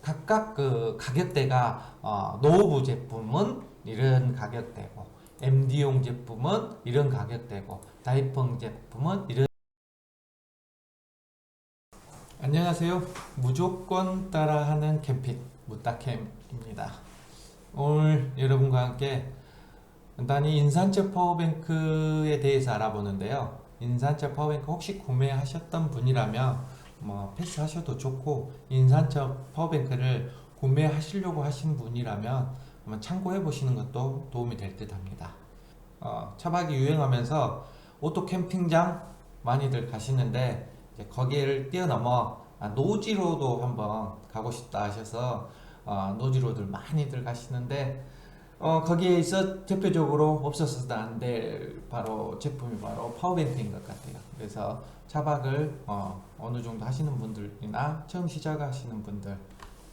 각각 그 가격대가 노후부 제품은 이런 가격대고 MD용 제품은 이런 가격대고 다이펑 제품은 이런. 안녕하세요. 무조건 따라하는 캠핑 무따캠입니다. 오늘 여러분과 함께 간단히 인산철 파워뱅크에 대해서 알아보는데요. 인산철 파워뱅크 혹시 구매하셨던 분이라면 패스하셔도 좋고, 인산철 파워뱅크를 구매하시려고 하신 분이라면 한번 참고해 보시는 것도 도움이 될 듯 합니다. 차박이 유행하면서 오토 캠핑장 많이들 가시는데, 이제 거기를 뛰어넘어 노지로도 한번 가고 싶다 하셔서 노지로들 많이들 가시는데, 거기에 있어 대표적으로 없어서도 안 될 제품이 바로 파워뱅크인 것 같아요. 그래서 차박을 어느 정도 하시는 분들이나 처음 시작하시는 분들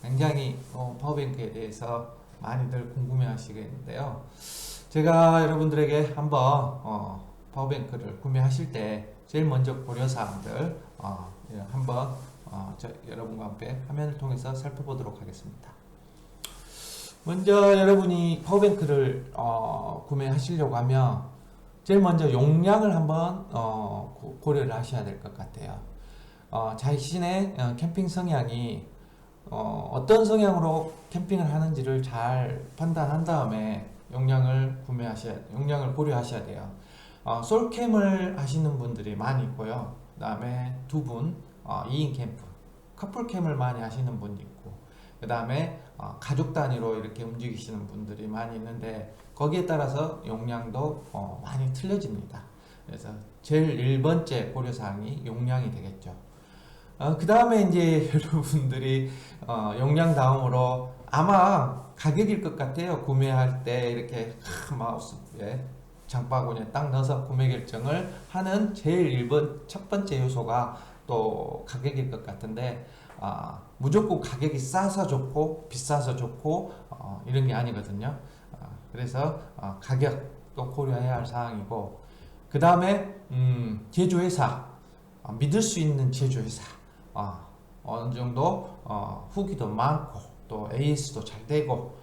굉장히 파워뱅크에 대해서 많이들 궁금해 하시겠는데요. 제가 여러분들에게 한번 파워뱅크를 구매하실 때 제일 먼저 고려사항들 한번 여러분과 함께 화면을 통해서 살펴보도록 하겠습니다. 먼저 여러분이 파워뱅크를 구매하시려고 하면 제일 먼저 용량을 한번 고려를 하셔야 될 것 같아요. 자신의 캠핑 성향이 어떤 성향으로 캠핑을 하는지를 잘 판단한 다음에 용량을 고려하셔야 돼요. 솔캠을 하시는 분들이 많이 있고요. 그 다음에 두 분 2인 캠프, 커플캠을 많이 하시는 분이 있고, 그 다음에 가족 단위로 이렇게 움직이시는 분들이 많이 있는데, 거기에 따라서 용량도 많이 틀려집니다. 그래서 제일 1번째 고려사항이 용량이 되겠죠. 그 다음에 이제 여러분들이 용량 다음으로 아마 가격일 것 같아요. 구매할 때 이렇게 마우스에 장바구니에 딱 넣어서 구매 결정을 하는 제일 첫 번째 요소가 또 가격일 것 같은데, 무조건 가격이 싸서 좋고 비싸서 좋고 이런 게 아니거든요. 그래서 가격도 고려해야 할 사항이고, 그 다음에 제조회사, 믿을 수 있는 제조회사, 어느 정도 후기도 많고 또 AS도 잘 되고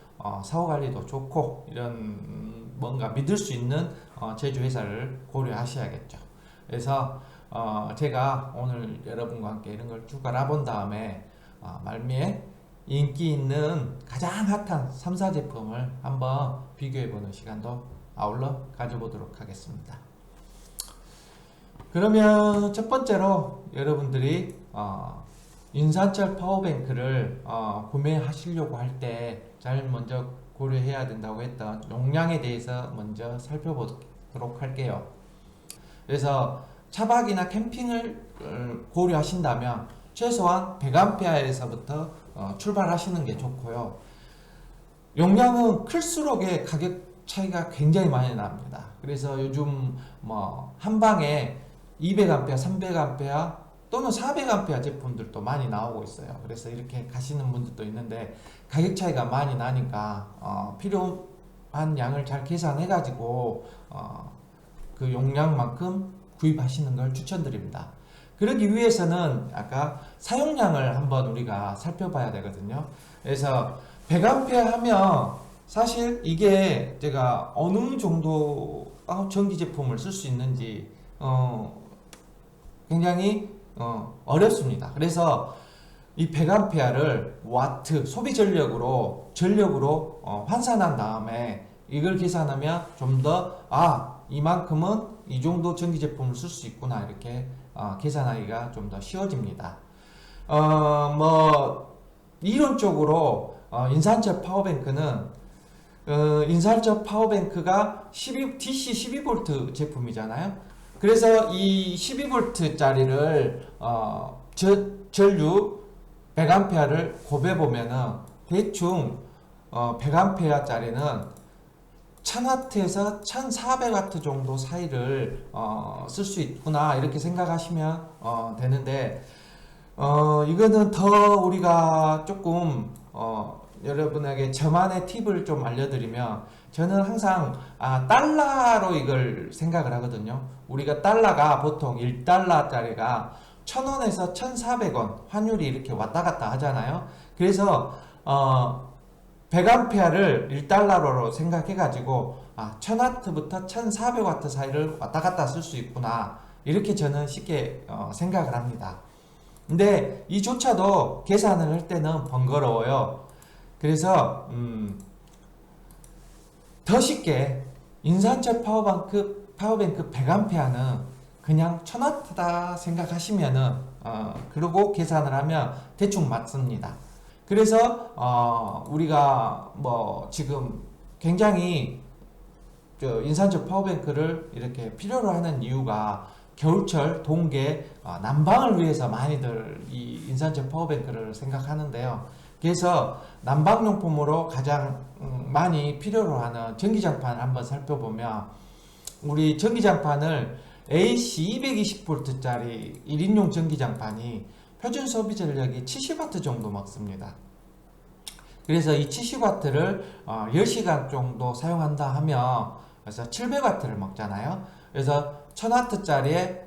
사후관리도 좋고, 이런 뭔가 믿을 수 있는 제조회사를 고려하셔야겠죠. 그래서 제가 오늘 여러분과 함께 이런 걸 쭉 알아본 다음에 말미에 인기 있는 가장 핫한 3, 4제품을 한번 비교해보는 시간도 아울러 가져보도록 하겠습니다. 그러면 첫 번째로 여러분들이 인산철 파워뱅크를 구매하시려고 할 때 잘 먼저 고려해야 된다고 했던 용량에 대해서 먼저 살펴보도록 할게요. 그래서 차박이나 캠핑을 고려하신다면 최소한 100A에서부터 출발하시는 게 좋고요. 용량은 클수록의 가격 차이가 굉장히 많이 납니다. 그래서 요즘 한 방에 200A, 300A 또는 400A 제품들도 많이 나오고 있어요. 그래서 이렇게 가시는 분들도 있는데, 가격 차이가 많이 나니까 필요한 양을 잘 계산해 가지고 그 용량만큼 구입하시는 걸 추천드립니다. 그러기 위해서는 아까 사용량을 한번 우리가 살펴봐야 되거든요. 그래서 100A 하면 사실 이게 제가 어느 정도 전기 제품을 쓸 수 있는지 굉장히 어렵습니다. 그래서 이 100A를 와트 소비 전력으로 환산한 다음에 이걸 계산하면 좀 더 이만큼은 이 정도 전기 제품을 쓸 수 있구나, 이렇게 계산하기가 좀 더 쉬워집니다. 이론적으로 인산철 파워뱅크는 인산철 파워뱅크가 DC 12V 제품이잖아요. 그래서 이 12V 짜리를 전류 100A를 곱해보면은 대충 100A 짜리는 1000W에서 1400W 정도 사이를 쓸 수 있구나, 이렇게 생각하시면 되는데, 이거는 더 우리가 조금 여러분에게 저만의 팁을 좀 알려드리면, 저는 항상 달러로 이걸 생각을 하거든요. 우리가 달러가 보통 1달러짜리가 1000원에서 1400원 환율이 이렇게 왔다 갔다 하잖아요. 그래서 100A를 1달러로 생각해 가지고 1000W부터 1400W 사이를 왔다 갔다 쓸 수 있구나, 이렇게 저는 쉽게 생각을 합니다. 근데 이조차도 계산을 할 때는 번거로워요. 그래서 더 쉽게 인산철 파워뱅크 100A는 그냥 1000W다 생각하시면은 그러고 계산을 하면 대충 맞습니다. 그래서 우리가 뭐 지금 굉장히 인산철 파워뱅크를 이렇게 필요로 하는 이유가 겨울철 동계 난방을 위해서 많이들 이 인산철 파워뱅크를 생각하는데요. 그래서 난방용품으로 가장 많이 필요로 하는 전기장판을 한번 살펴보면, 우리 전기장판을 AC 220V짜리 1인용 전기장판이 표준 소비 전력이 70W 정도 먹습니다. 그래서 이 70W를 10시간 정도 사용한다 하면 그래서 700W를 먹잖아요. 그래서 1000W짜리에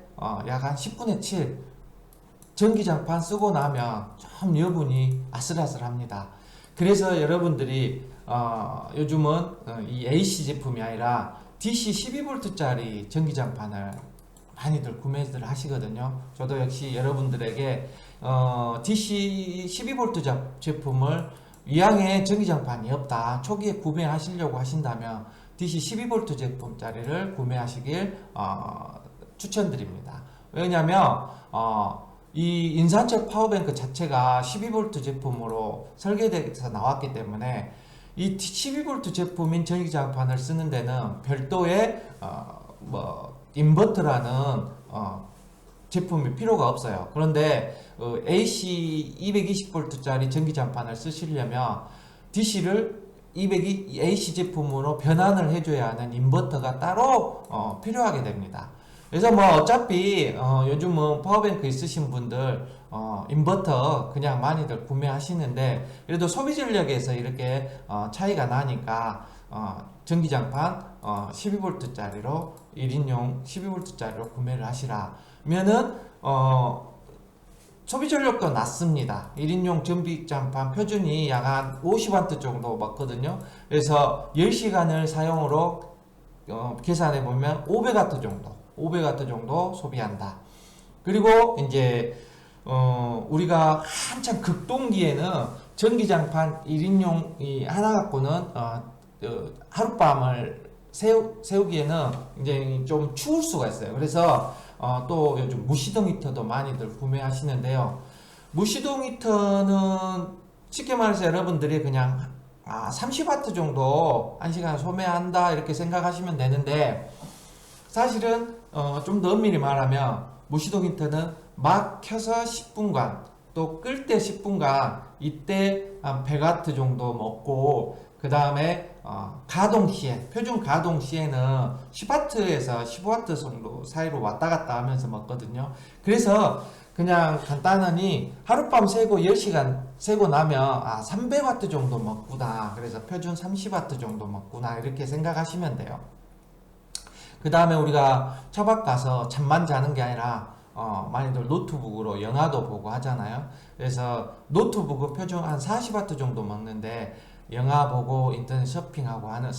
약 한 10분의 7 전기장판 쓰고 나면 좀 여분이 아슬아슬합니다. 그래서 여러분들이 요즘은 이 AC 제품이 아니라 DC 12V짜리 전기장판을 많이들 구매들 하시거든요. 저도 역시 여러분들에게 DC 12V 제품을 위양에 전기장판이 없다, 초기에 구매하시려고 하신다면 DC 12V 제품짜리를 구매하시길 추천드립니다. 왜냐하면 이 인산철 파워뱅크 자체가 12V 제품으로 설계돼서 나왔기 때문에 이 12V 제품인 전기장판을 쓰는 데는 별도의 인버터라는 제품이 필요가 없어요. 그런데 AC 220V짜리 전기장판을 쓰시려면 DC를 AC 제품으로 변환을 해줘야 하는 인버터가 따로 필요하게 됩니다. 그래서 뭐 어차피 요즘은 파워뱅크 있으신 분들 인버터 그냥 많이들 구매하시는데, 그래도 소비 전력에서 이렇게 차이가 나니까 전기장판 12V짜리로 1인용 12V짜리로 구매를 하시라면은 소비 전력도 낮습니다. 1인용 전기장판 표준이 약 한 50W 정도 먹거든요. 그래서 10시간을 사용으로 계산해 보면 500W 정도 소비한다. 그리고 이제 우리가 한참 극동기에는 전기장판 1인용 하나 갖고는 하룻밤을 세우기에는 굉장히 좀 추울 수가 있어요. 그래서 또 요즘 무시동 히터도 많이들 구매하시는데요. 무시동 히터는 쉽게 말해서 여러분들이 그냥 30W 정도 1시간 소모한다 이렇게 생각하시면 되는데, 사실은 좀 더 엄밀히 말하면 무시동 히터는 막 켜서 10분간 또 끌 때 10분간 이때 한 100W 정도 먹고, 그 다음에 가동 시에, 표준 가동 시에는 10W에서 15W 정도 사이로 왔다 갔다 하면서 먹거든요. 그래서 그냥 간단하니 하룻밤 새고 10시간 새고 나면 300W 정도 먹구나, 그래서 표준 30W 정도 먹구나, 이렇게 생각하시면 돼요. 그 다음에 우리가 처박 가서 잠만 자는 게 아니라 많이들 노트북으로 영화도 보고 하잖아요. 그래서 노트북은 표준 한 40W 정도 먹는데, 영화 보고 인터넷 서핑하고 하는데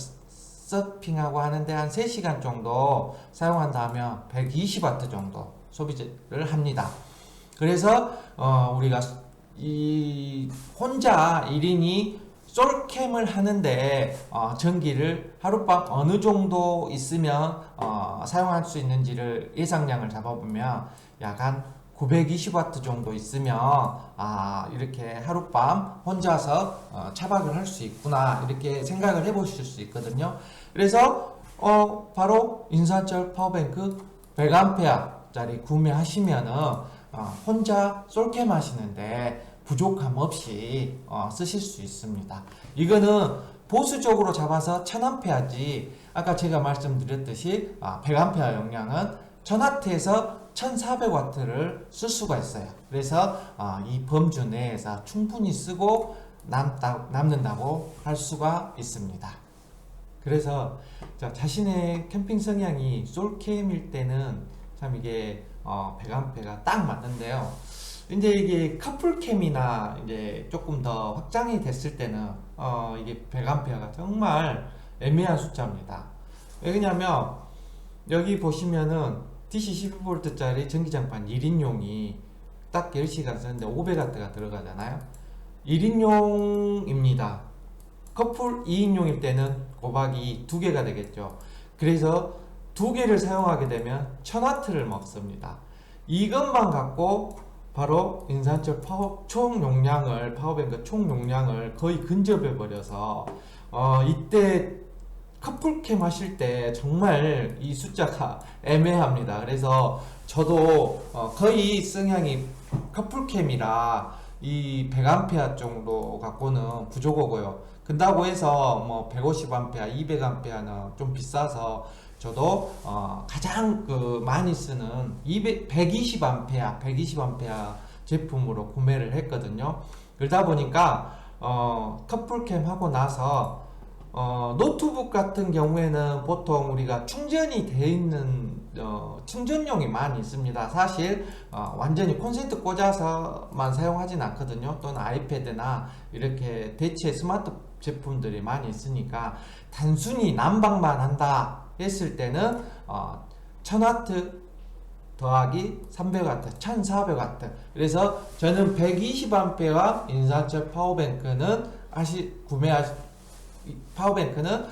한 3시간 정도 사용한다면 120W 정도 소비를 합니다. 그래서 우리가 이 혼자 1인이 솔캠을 하는데 전기를 하룻밤 어느 정도 있으면 사용할 수 있는지를 예상량을 잡아보면 약 한 920W 정도 있으면 이렇게 하룻밤 혼자서 차박을 할 수 있구나, 이렇게 생각을 해 보실 수 있거든요. 그래서 바로 인산철 파워뱅크 100A짜리 구매하시면은 혼자 솔캠 하시는데 부족함 없이 쓰실 수 있습니다. 이거는 보수적으로 잡아서 1000A지, 아까 제가 말씀드렸듯이 100A 용량은 1000W에서 1400W를 쓸 수가 있어요. 그래서 이 범주 내에서 충분히 쓰고 남는다고 할 수가 있습니다. 그래서 자신의 캠핑 성향이 솔캠일 때는 참 이게 100A가 딱 맞는데요. 이제 이게 커플캠이나 이제 조금 더 확장이 됐을 때는 이게 100A가 정말 애매한 숫자입니다. 왜냐면 여기 보시면은 DC 12V짜리 전기장판 1인용이 딱 10시간 쓰는데 500W가 들어가잖아요. 1인용입니다. 커플 2인용일 때는 곱하기 2개가 되겠죠. 그래서 2개를 사용하게 되면 1000W를 먹습니다. 이것만 갖고 바로 인산철 총 용량을, 파워뱅크 총 용량을 거의 근접해 버려서 이때 커플캠 하실 때 정말 이 숫자가 애매합니다. 그래서 저도 거의 성향이 커플캠이라 이 100A 정도 갖고는 부족하고요. 근다고 해서 뭐 150A, 200A는 좀 비싸서 저도 가장 많이 쓰는 120A 제품으로 구매를 했거든요. 그러다 보니까 커플캠 하고 나서 노트북 같은 경우에는 보통 우리가 충전이 되어 있는 충전용이 많이 있습니다. 사실 완전히 콘센트 꽂아서만 사용하진 않거든요. 또는 아이패드나 이렇게 대체 스마트 제품들이 많이 있으니까 단순히 난방만 한다 했을 때는 1000W 더하기 300W, 1400W. 그래서 저는 120A와 인산철 파워뱅크는 파워뱅크는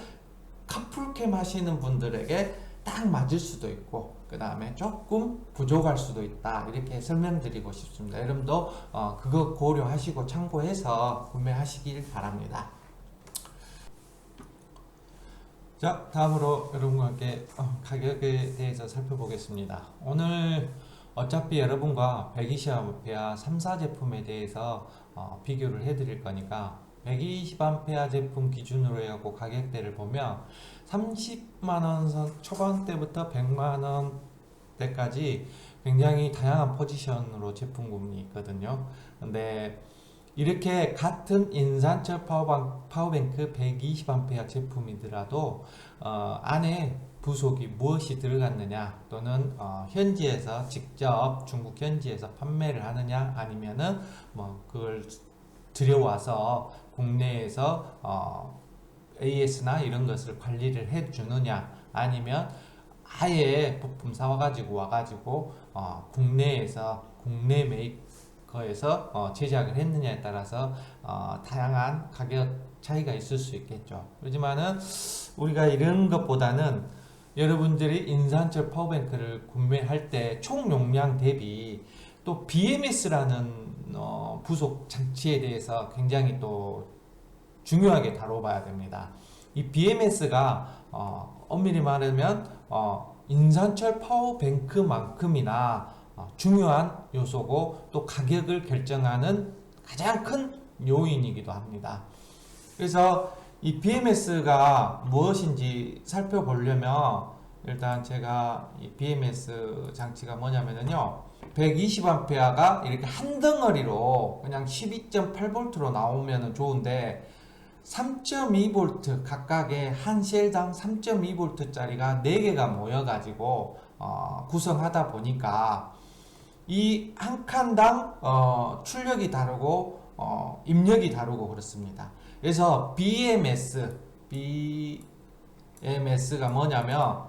커플캠 하시는 분들에게 딱 맞을 수도 있고 그 다음에 조금 부족할 수도 있다, 이렇게 설명드리고 싶습니다. 여러분도 그거 고려하시고 참고해서 구매하시길 바랍니다. 자, 다음으로 여러분과 함께 가격에 대해서 살펴보겠습니다. 오늘 어차피 여러분과 120A 3사 제품에 대해서 비교를 해드릴 거니까 120A 제품 기준으로 해갖고 가격대를 보면 30만원 선 초반대부터 100만원대까지 굉장히 다양한 포지션으로 제품군이 있거든요. 근데 이렇게 같은 인산철 파워뱅크 120A 제품이더라도 안에 부속이 무엇이 들어갔느냐, 또는 현지에서 직접 중국 현지에서 판매를 하느냐, 아니면은 뭐 그걸 들여와서 국내에서 AS나 이런 것을 관리를 해 주느냐, 아니면 아예 부품 와가지고 국내에서 국내 메이커에서 제작을 했느냐에 따라서 다양한 가격 차이가 있을 수 있겠죠. 그렇지만은 우리가 이런 것보다는 여러분들이 인산철 파워뱅크를 구매할 때 총 용량 대비 또 BMS라는 부속 장치에 대해서 굉장히 또 중요하게 다뤄봐야 됩니다. 이 BMS가 엄밀히 말하면 인산철 파워뱅크만큼이나 중요한 요소고 또 가격을 결정하는 가장 큰 요인이기도 합니다. 그래서 이 BMS가 무엇인지 살펴보려면 일단 제가 이 BMS 장치가 뭐냐면요, 120A가 이렇게 한 덩어리로 그냥 12.8V로 나오면 좋은데 3.2V 각각의 한 셀당 3.2V 짜리가 4개가 모여가지고 구성하다 보니까 이 한 칸당 출력이 다르고 입력이 다르고 그렇습니다. 그래서 BMS가 뭐냐면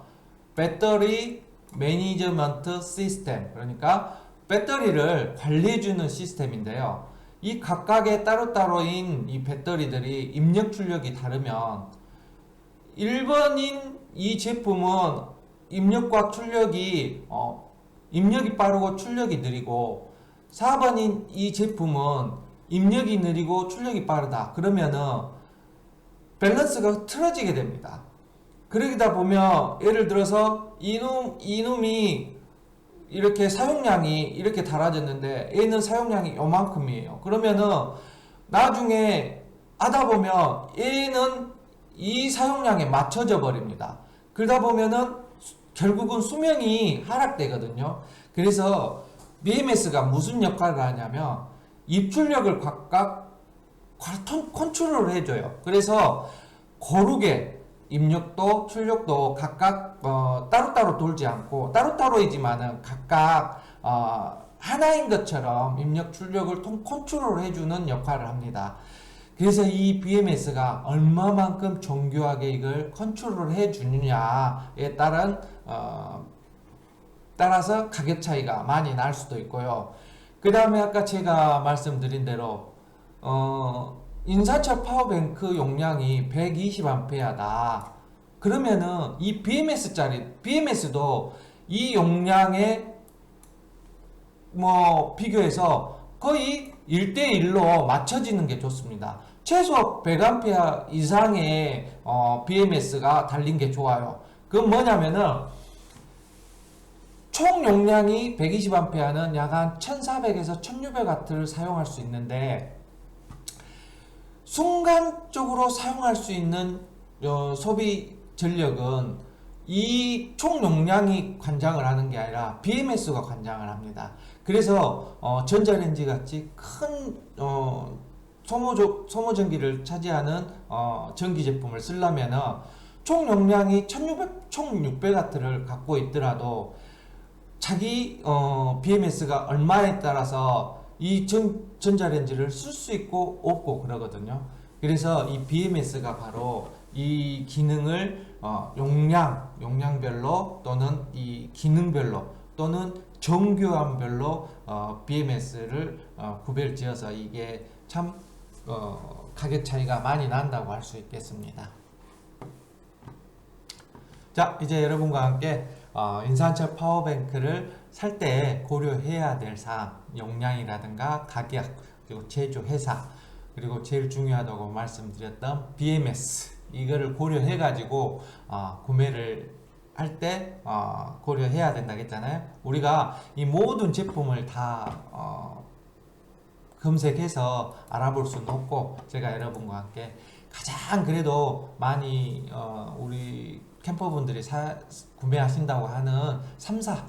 배터리 매니저먼트 시스템, 그러니까 배터리를 관리해주는 시스템인데요. 이 각각의 따로따로인 이 배터리들이 입력 출력이 다르면 1번인 이 제품은 입력과 출력이 입력이 빠르고 출력이 느리고, 4번인 이 제품은 입력이 느리고 출력이 빠르다. 그러면은 밸런스가 틀어지게 됩니다. 그러다 보면 예를 들어서 이놈이 이렇게 사용량이 이렇게 달아졌는데 얘는 사용량이 요만큼이에요. 그러면은 나중에 하다 보면 얘는 이 사용량에 맞춰져 버립니다. 그러다 보면은 결국은 수명이 하락되거든요. 그래서 BMS가 무슨 역할을 하냐면 입출력을 각각 컨트롤을 해줘요. 그래서 고르게 입력도 출력도 각각 따로따로 돌지 않고, 따로따로이지만은 각각 하나인 것처럼 입력 출력을 컨트롤 해주는 역할을 합니다. 그래서 이 BMS가 얼마만큼 정교하게 이걸 컨트롤 해주느냐에 따라서 가격 차이가 많이 날 수도 있고요. 그 다음에 아까 제가 말씀드린 대로 인산철 파워뱅크 용량이 120A다. 그러면은 이 BMS도 이 용량에 비교해서 거의 1대1로 맞춰지는 게 좋습니다. 최소 100A 이상의 BMS가 달린 게 좋아요. 그건 뭐냐면은 총 용량이 120A는 약 한 1400에서 1600W를 사용할 수 있는데 순간적으로 사용할 수 있는 소비 전력은 이 총 용량이 관장을 하는 게 아니라 BMS가 관장을 합니다. 그래서 전자레인지 같이 큰 소모전기를 차지하는 전기 제품을 쓰려면은 총 용량이 1600W를 갖고 있더라도 자기 BMS가 얼마에 따라서 이 전자레인지를 쓸 수 있고 없고 그러거든요. 그래서 이 BMS가 바로 이 기능을 용량별로 또는 이 기능별로 또는 정교함별로 BMS를 구별지어서 이게 참 가격 차이가 많이 난다고 할 수 있겠습니다. 자, 이제 여러분과 함께 인산철 파워뱅크를 살 때 고려해야 될 사항, 용량이라든가 가격, 그리고 제조 회사, 그리고 제일 중요하다고 말씀드렸던 BMS, 이거를 고려해 가지고 구매를 할 때 고려해야 된다고 했잖아요. 우리가 이 모든 제품을 다 검색해서 알아볼 수는 없고, 제가 여러분과 함께 가장 그래도 많이 우리 캠퍼분들이 구매하신다고 하는 3사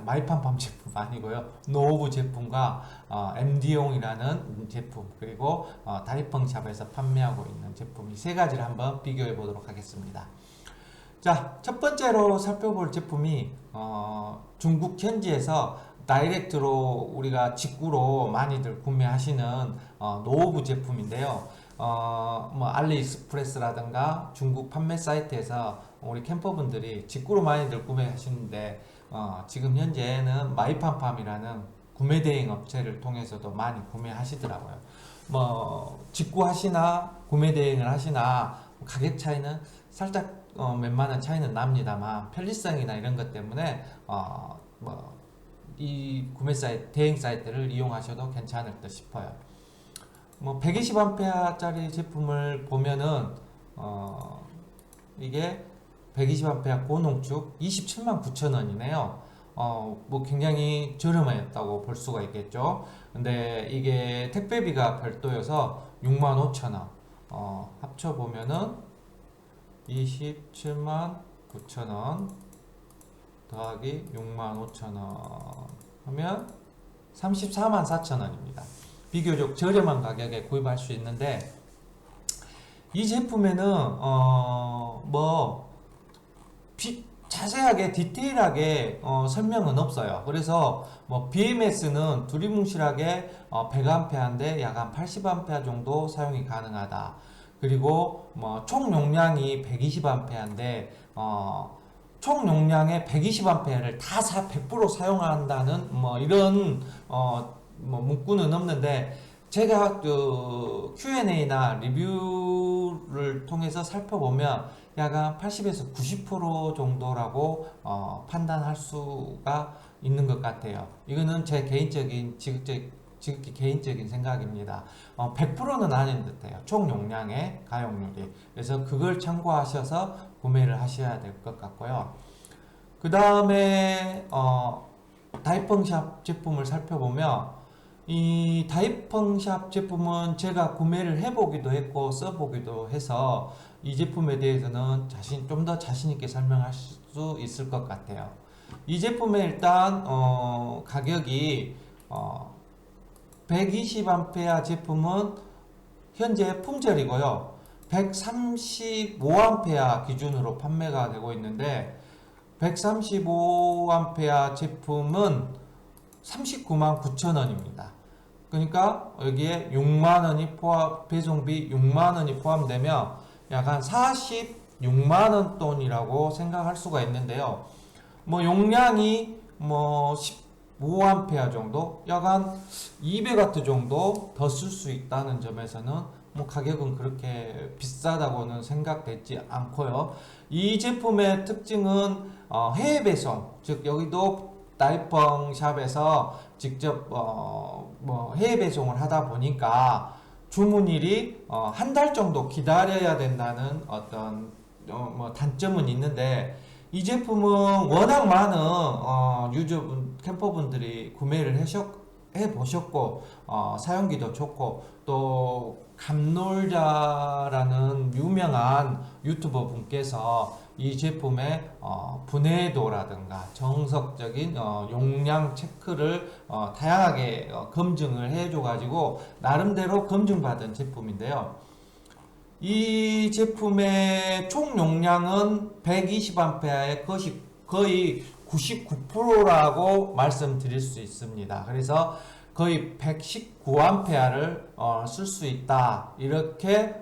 마이팜팜 제품 아니고요, 노브 제품과 MD용이라는 제품, 그리고 다이펑샵에서 판매하고 있는 제품, 이 세 가지를 한번 비교해 보도록 하겠습니다. 자, 첫 번째로 살펴볼 제품이 중국 현지에서 다이렉트로 우리가 직구로 많이들 구매하시는 노브 제품인데요. 알리익스프레스라든가 중국 판매 사이트에서 우리 캠퍼분들이 직구로 많이들 구매하시는데 지금 현재는 마이팜팜이라는 구매 대행 업체를 통해서도 많이 구매하시더라고요. 직구하시나 구매 대행을 하시나 가격 차이는 살짝 몇만원 차이는 납니다만 편리성이나 이런 것 때문에 이 구매 사이트, 대행 사이트를 이용하셔도 괜찮을 듯 싶어요. 120A짜리 제품을 보면은 이게 120A 고농축 279,000원이네요. 굉장히 저렴했다고 볼 수가 있겠죠. 근데 이게 택배비가 별도여서 65,000원. 합쳐보면은 279,000원 더하기 65,000원 하면 344,000원입니다. 비교적 저렴한 가격에 구입할 수 있는데, 이 제품에는 자세하게 디테일하게 설명은 없어요. 그래서 BMS는 두리뭉실하게 100A인데 약 한 80A 정도 사용이 가능하다. 그리고 총 용량이 120A인데 총 용량의 120A를 다 100% 사용한다는 이런 문구는 없는데, 제가 Q&A나 리뷰를 통해서 살펴보면 약 80에서 90% 정도라고 판단할 수가 있는 것 같아요. 이거는 제 개인적인 지극히 개인적인 생각입니다. 100%는 아닌 듯해요. 총 용량의 가용률이. 그래서 그걸 참고하셔서 구매를 하셔야 될 것 같고요. 그 다음에 다이펑샵 제품을 살펴보면, 이 다이펑샵 제품은 제가 구매를 해보기도 했고 써보기도 해서 이 제품에 대해서는 좀 더 자신있게 설명할 수 있을 것 같아요. 이 제품의 일단 가격이 120A 제품은 현재 품절이고요, 135A 기준으로 판매가 되고 있는데, 135A 제품은 39만 9천 원입니다. 그러니까 여기에 6만 원이 배송비 6만 원이 포함되면 약 한 46만 원 돈이라고 생각할 수가 있는데요. 뭐 용량이 뭐 15A 정도, 약 한 200W 정도 더 쓸 수 있다는 점에서는 뭐 가격은 그렇게 비싸다고는 생각되지 않고요. 이 제품의 특징은 해외 배송, 즉 여기도 다이펑 샵에서 직접 뭐 해외 배송을 하다 보니까 주문일이 한 달 정도 기다려야 된다는 어떤 뭐 단점은 있는데, 이 제품은 워낙 많은 유저분, 캠퍼분들이 구매를 해 보셨고 사용기도 좋고, 또 감놀자라는 유명한 유튜버 분께서 이 제품의 분해도라든가 정석적인 용량 체크를 다양하게 검증을 해줘 가지고 나름대로 검증받은 제품인데요. 이 제품의 총 용량은 120A의 거의 99%라고 말씀드릴 수 있습니다. 그래서 거의 119A를 쓸 수 있다. 이렇게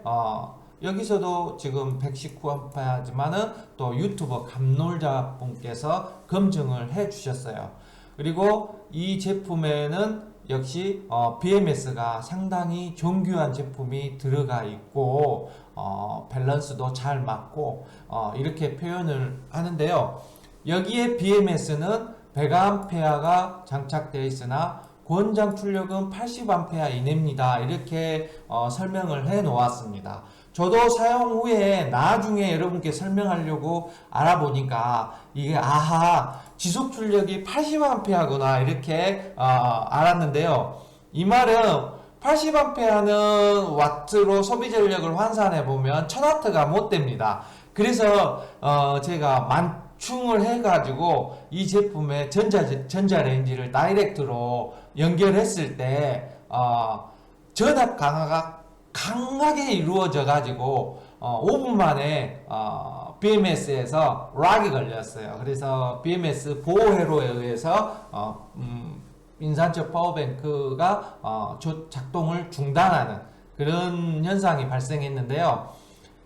여기서도 지금 119A지만은 또 유튜버 감놀자 분께서 검증을 해 주셨어요. 그리고 이 제품에는 역시 BMS가 상당히 정교한 제품이 들어가 있고 밸런스도 잘 맞고 이렇게 표현을 하는데요. 여기에 BMS는 100A가 장착되어 있으나 권장 출력은 80A 이내입니다. 이렇게 설명을 해 놓았습니다. 저도 사용 후에 나중에 여러분께 설명하려고 알아보니까 이게 지속 출력이 80A구나 이렇게 알았는데요. 이 말은 80A는 와트로 소비 전력을 환산해 보면 1000W가 못 됩니다. 그래서 제가 만충을 해가지고 이 제품의 전자레인지를 다이렉트로 연결했을 때 전압 강화가 강하게 이루어져 가지고 5분 만에 BMS에서 락이 걸렸어요. 그래서 BMS 보호회로에 의해서 인산적 파워뱅크가 작동을 중단하는 그런 현상이 발생했는데요.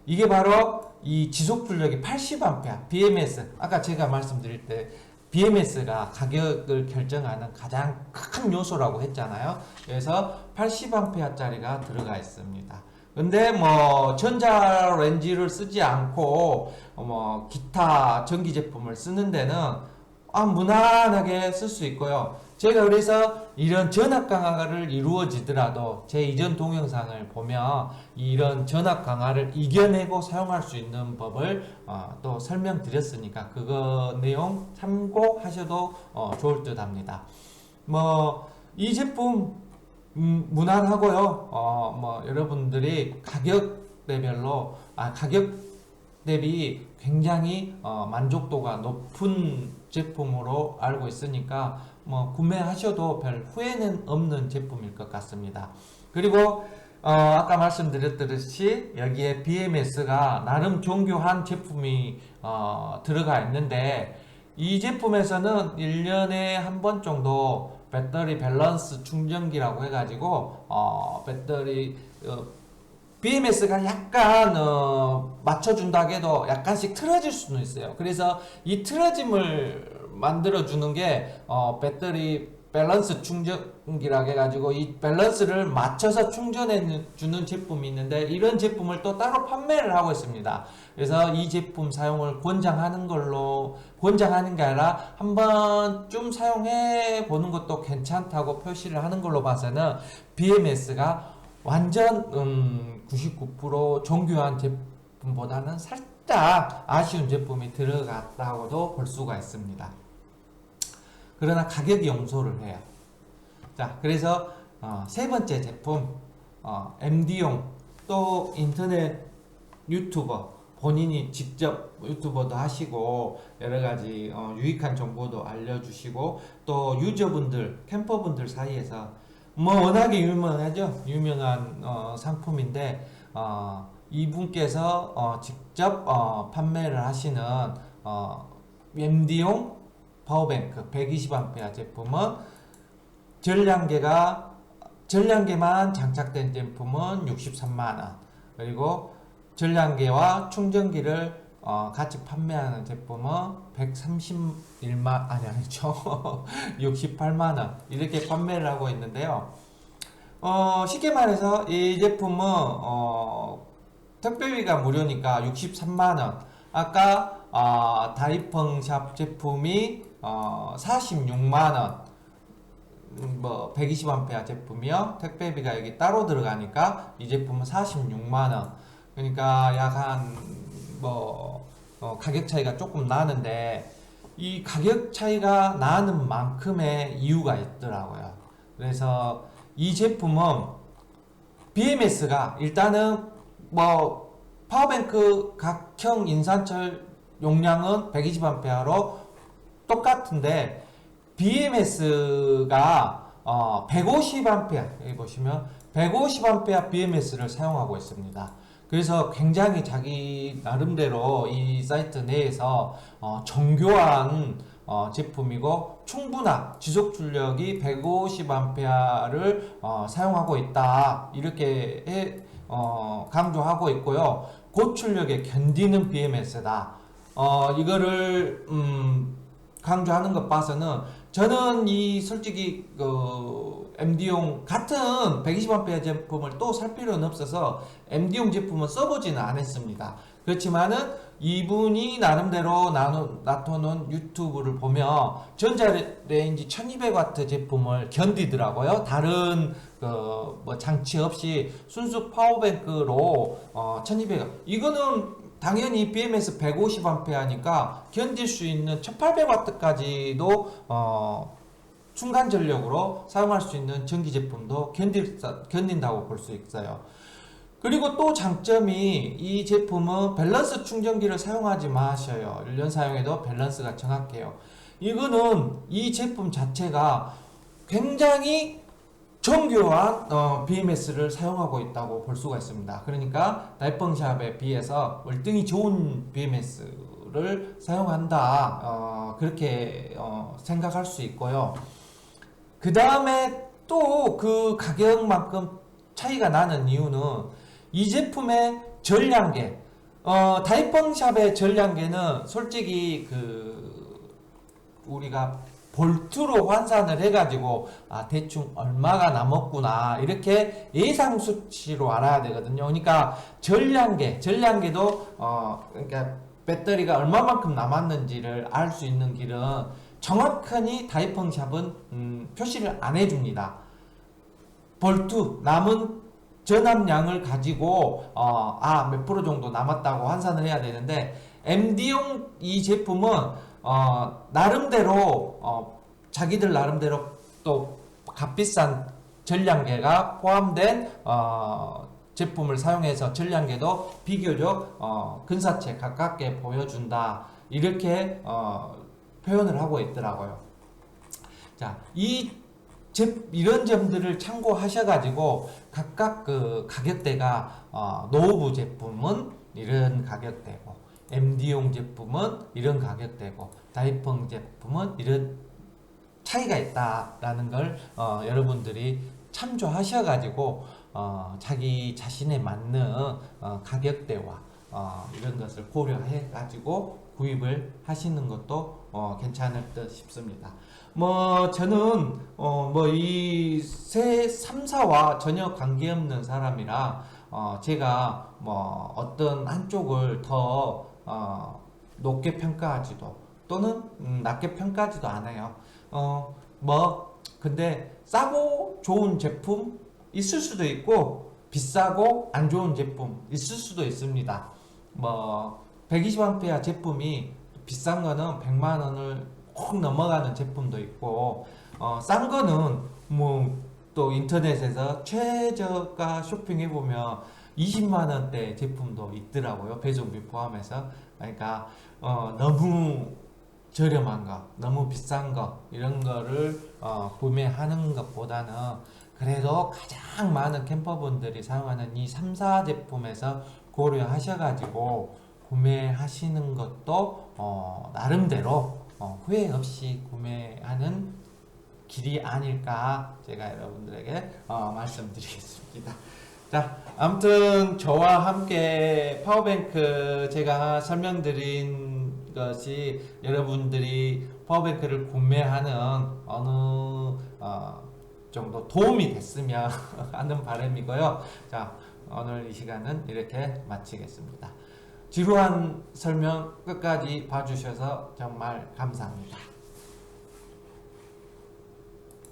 이게 바로 이 지속 출력이 80A BMS, 아까 제가 말씀드릴 때 BMS가 가격을 결정하는 가장 큰 요소라고 했잖아요. 그래서 80A짜리가 들어가 있습니다. 근데 뭐 전자레인지를 쓰지 않고 뭐 기타 전기 제품을 쓰는 데는 무난하게 쓸 수 있고요. 제가 그래서 이런 전압 강화를 이루어지더라도 제 이전 동영상을 보면 이런 전압 강화를 이겨내고 사용할 수 있는 법을 또 설명드렸으니까 그거 내용 참고하셔도 좋을 듯 합니다. 뭐 이 제품 무난하고요. 뭐 여러분들이 가격 대비 굉장히 만족도가 높은 제품으로 알고 있으니까 뭐 구매하셔도 별 후회는 없는 제품일 것 같습니다. 그리고 아까 말씀드렸듯이 여기에 BMS가 나름 정교한 제품이 들어가 있는데, 이 제품에서는 1년에 한 번 정도 배터리 밸런스 충전기라고 해가지고 배터리 BMS가 약간 맞춰준다고 해도 약간씩 틀어질 수는 있어요. 그래서 이 틀어짐을 만들어주는 게 배터리 밸런스 충전기라고 해가지고 이 밸런스를 맞춰서 충전해주는 제품이 있는데, 이런 제품을 또 따로 판매를 하고 있습니다. 그래서 이 제품 사용을 권장하는 게 아니라 한 번쯤 사용해 보는 것도 괜찮다고 표시를 하는 걸로 봐서는 BMS가 완전 99% 정교한 제품보다는 살짝 아쉬운 제품이 들어갔다고도 볼 수가 있습니다. 그러나 가격이 용서를 해요. 자, 그래서 세 번째 제품, MD용, 또 인터넷 유튜버, 본인이 직접 유튜버도 하시고 여러가지 유익한 정보도 알려주시고, 또 유저분들, 캠퍼분들 사이에서 뭐 워낙에 유명한 상품인데, 이분께서 직접 판매를 하시는 MD용 파워뱅크 120A 제품은 전량계만 장착된 제품은 63만원, 그리고 전량계와 충전기를 같이 판매하는 제품은 131만 아니죠 68만원 이렇게 판매를 하고 있는데요. 쉽게 말해서 이 제품은 택배비가 무료니까 63만원. 아까 다이펑샵 제품이 46만원, 뭐 120A 제품이요. 택배비가 여기 따로 들어가니까 이 제품은 46만원. 그러니까 약 한 가격 차이가 조금 나는데, 이 가격 차이가 나는 만큼의 이유가 있더라고요. 그래서 이 제품은 BMS가 일단은 파워뱅크 각형 인산철 용량은 120A로 똑같은데, BMS가 150A, 여기 보시면 150A BMS를 사용하고 있습니다. 그래서 굉장히 자기 나름대로 이 사이트 내에서 정교한 제품이고, 충분한 지속 출력이 150A를 사용하고 있다, 이렇게 강조하고 있고요. 고출력에 견디는 BMS다. 이거를 강조하는 것 봐서는, 저는 솔직히 MD용 같은 120A 제품을 또 살 필요는 없어서 MD용 제품은 써보지는 않았습니다. 그렇지만은 이분이 나름대로 놔두는 유튜브를 보면 전자레인지 1200W 제품을 견디더라고요. 다른 장치 없이 순수 파워뱅크로 1200W, 이거는 당연히 BMS 150A니까 견딜 수 있는 1800W까지도 순간 전력으로 사용할 수 있는 전기 제품도 견딘다고 볼 수 있어요. 그리고 또 장점이, 이 제품은 밸런스 충전기를 사용하지 마셔요. 1년 사용해도 밸런스가 정확해요. 이거는 이 제품 자체가 굉장히 정교한 BMS를 사용하고 있다고 볼 수가 있습니다. 그러니까 다이펑샵에 비해서 월등히 좋은 BMS를 사용한다, 그렇게 생각할 수 있고요. 그 다음에 또 그 가격만큼 차이가 나는 이유는 이 제품의 전량계, 다이펑샵의 전량계는 솔직히 우리가 볼트로 환산을 해가지고 대충 얼마가 남았구나, 이렇게 예상 수치로 알아야 되거든요. 그러니까 전량계도 그러니까 배터리가 얼마만큼 남았는지를 알 수 있는 길은 정확하니 다이펑샵은 표시를 안 해줍니다. 볼트 남은 전압량을 가지고 몇 프로 정도 남았다고 환산을 해야 되는데, MD용 이 제품은 나름대로 자기들 나름대로 또 값비싼 전량계가 포함된 제품을 사용해서 전량계도 비교적 근사체 가깝게 보여준다, 이렇게 표현을 하고 있더라고요. 자, 이런 점들을 참고하셔가지고 각각 그 가격대가 노후부 제품은 이런 가격대고, MD용 제품은 이런 가격대고, 다이펑 제품은 이런 차이가 있다라는 걸 여러분들이 참조하셔가지고 자기 자신에 맞는 가격대와 이런 것을 고려해가지고 구입을 하시는 것도 괜찮을 듯 싶습니다. 저는 이 새 3사와 전혀 관계없는 사람이라 제가 어떤 한쪽을 더 높게 평가하지도 또는 낮게 평가하지도 않아요. 근데 싸고 좋은 제품 있을 수도 있고, 비싸고 안 좋은 제품 있을 수도 있습니다. 120A 제품이 비싼 거는 100만 원을 꼭 넘어가는 제품도 있고, 싼 거는 또 인터넷에서 최저가 쇼핑해보면 20만 원대 제품도 있더라고요. 배송비 포함해서. 그러니까 너무 저렴한 거, 너무 비싼 거, 이런 거를 구매하는 것보다는 그래도 가장 많은 캠퍼분들이 사용하는 이 3사 제품에서 고려하셔가지고 구매하시는 것도 나름대로 후회 없이 구매하는 길이 아닐까 제가 여러분들에게 말씀드리겠습니다. 자, 아무튼 저와 함께 파워뱅크 제가 설명드린 것이 여러분들이 파워뱅크를 구매하는 어느 정도 도움이 됐으면 하는 바람이고요. 자, 오늘 이 시간은 이렇게 마치겠습니다. 지루한 설명 끝까지 봐주셔서 정말 감사합니다.